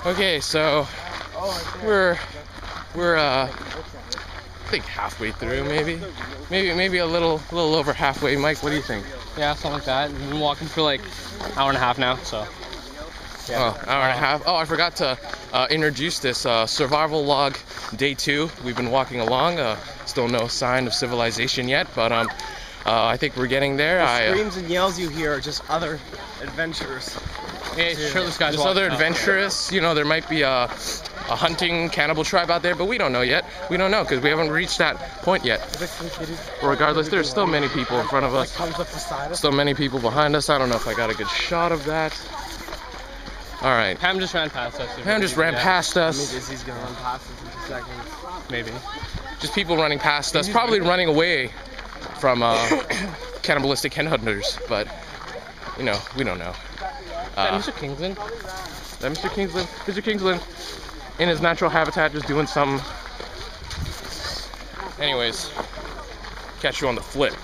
Okay, so we're I think halfway through, maybe a little over halfway. Mike, what do you think? Yeah, something like that. We've been walking for like an hour and a half now, so. Yeah. Oh, hour and a half. Oh, I forgot to introduce this survival log day 2. We've been walking along. Still no sign of civilization yet, but I think we're getting there. The screams and yells you hear are just other adventurers. Yeah, shirtless guys. Just other adventurous. You know, there might be a hunting cannibal tribe out there, but we don't know yet. We don't know because we haven't reached that point yet. Regardless, there's still many people in front of us. Still many people behind us. I don't know if I got a good shot of that. All right. Pam just ran past us. Pam just ran past us. Maybe he's gonna run past us in 2 seconds. Maybe. Just people running past us, probably running away from cannibalistic headhunters, but you know, we don't know. Mr. Kingsland? That Mr. Kingsland? Mr. Kingsland in his natural habitat just doing something. Anyways, catch you on the flip.